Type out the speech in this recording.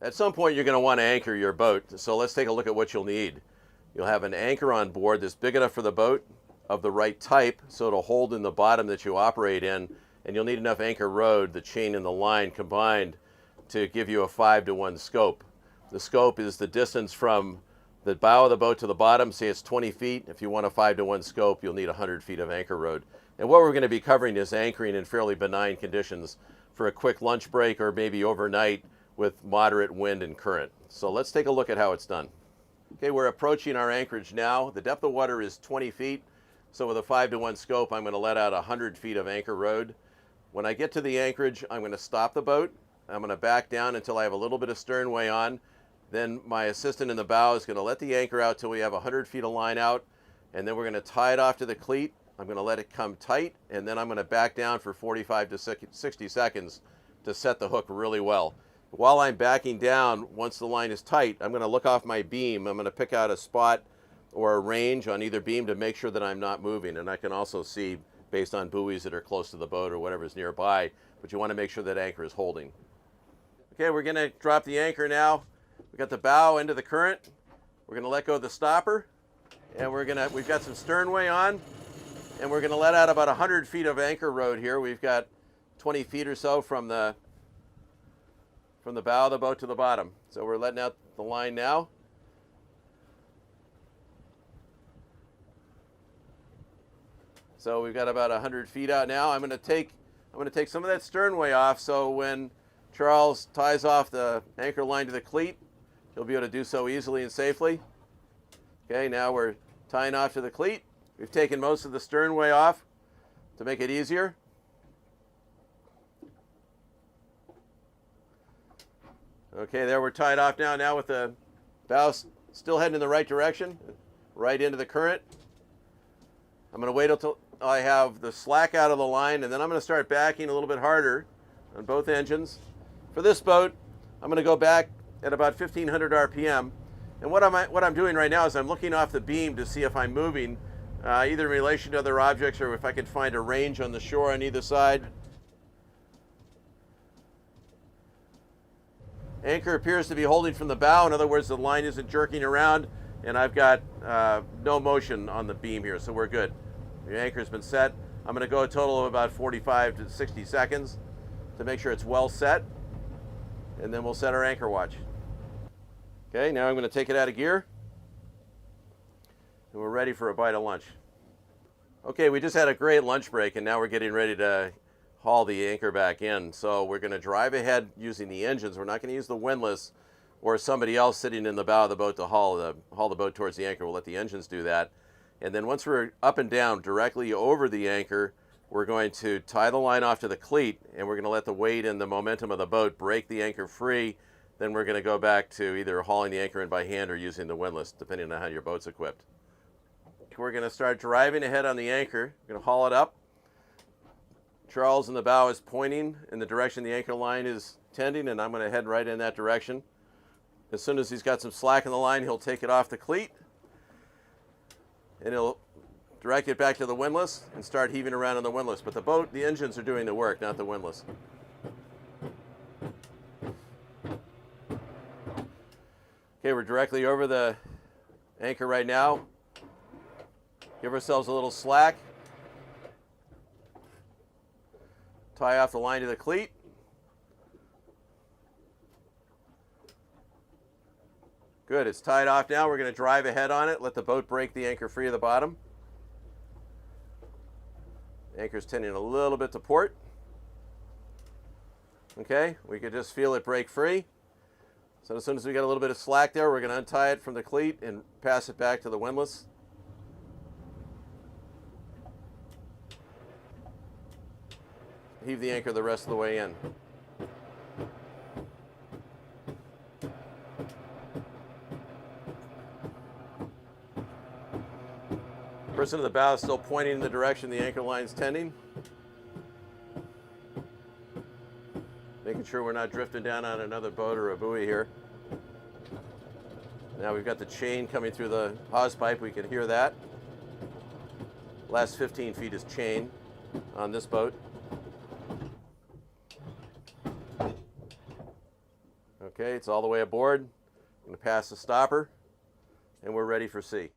At some point you're going to want to anchor your boat, so let's take a look at what you'll need. You'll have an anchor on board that's big enough for the boat, of the right type, so it'll hold in the bottom that you operate in, and you'll need enough anchor rode, the chain and the line combined, to give you a 5-to-1 scope. The scope is the distance from the bow of the boat to the bottom. Say it's 20 feet. If you want a 5-to-1 scope, you'll need 100 feet of anchor rode. And what we're going to be covering is anchoring in fairly benign conditions for a quick lunch break or maybe overnight with moderate wind and current. So let's take a look at how it's done. Okay, we're approaching our anchorage now. The depth of water is 20 feet. So with a 5-to-1 scope, I'm going to let out 100 feet of anchor rode. When I get to the anchorage, I'm going to stop the boat. I'm going to back down until I have a little bit of sternway on. Then my assistant in the bow is going to let the anchor out till we have 100 feet of line out. And then we're going to tie it off to the cleat. I'm going to let it come tight. And then I'm going to back down for 45 to 60 seconds to set the hook really well. While I'm backing down, once the line is tight, I'm going to look off my beam. I'm going to pick out a spot or a range on either beam to make sure that I'm not moving. And I can also see based on buoys that are close to the boat or whatever's nearby, but you want to make sure that anchor is holding. Okay, we're going to drop the anchor now. We got the bow into the current. We're going to let go of the stopper, and we've got some sternway on, and we're going to let out about 100 feet of anchor rode here. We've got 20 feet or so from the bow of the boat to the bottom. So we're letting out the line now. So we've got about 100 feet out now. I'm going to take some of that sternway off, so when Charles ties off the anchor line to the cleat, he'll be able to do so easily and safely. Okay, now we're tying off to the cleat. We've taken most of the sternway off to make it easier. Okay, there we're tied off now. Now with the bow still heading in the right direction, right into the current. I'm going to wait until I have the slack out of the line, and then I'm going to start backing a little bit harder on both engines. For this boat, I'm going to go back at about 1500 RPM. And what I'm doing right now is I'm looking off the beam to see if I'm moving, either in relation to other objects or if I can find a range on the shore on either side. Anchor appears to be holding from the bow. In other words, the line isn't jerking around, and I've got no motion on the beam here, so we're good. The anchor's been set. I'm going to go a total of about 45 to 60 seconds to make sure it's well set, and then we'll set our anchor watch. Okay, now I'm going to take it out of gear, and we're ready for a bite of lunch. Okay, we just had a great lunch break, and now we're getting ready to haul the anchor back in. So we're going to drive ahead using the engines. We're not going to use the windlass or somebody else sitting in the bow of the boat to haul the boat towards the anchor. We'll let the engines do that. And then once we're up and down directly over the anchor, we're going to tie the line off to the cleat, and we're going to let the weight and the momentum of the boat break the anchor free. Then we're going to go back to either hauling the anchor in by hand or using the windlass, depending on how your boat's equipped. We're going to start driving ahead on the anchor. We're going to haul it up. Charles in the bow is pointing in the direction the anchor line is tending, and I'm going to head right in that direction. As soon as he's got some slack in the line, he'll take it off the cleat, and he'll direct it back to the windlass and start heaving around on the windlass. But the engines are doing the work, not the windlass. Okay, we're directly over the anchor right now. Give ourselves a little slack. Tie off the line to the cleat. Good, it's tied off now. We're going to drive ahead on it, let the boat break the anchor free of the bottom. Anchor's tending a little bit to port. Okay, we can just feel it break free. So as soon as we got a little bit of slack there, we're going to untie it from the cleat and pass it back to the windlass. Heave the anchor the rest of the way in. The person in the bow is still pointing in the direction the anchor line's tending. Making sure we're not drifting down on another boat or a buoy here. Now we've got the chain coming through the hawse pipe. We can hear that. Last 15 feet is chain on this boat. Okay, it's all the way aboard. I'm going to pass the stopper, and we're ready for sea.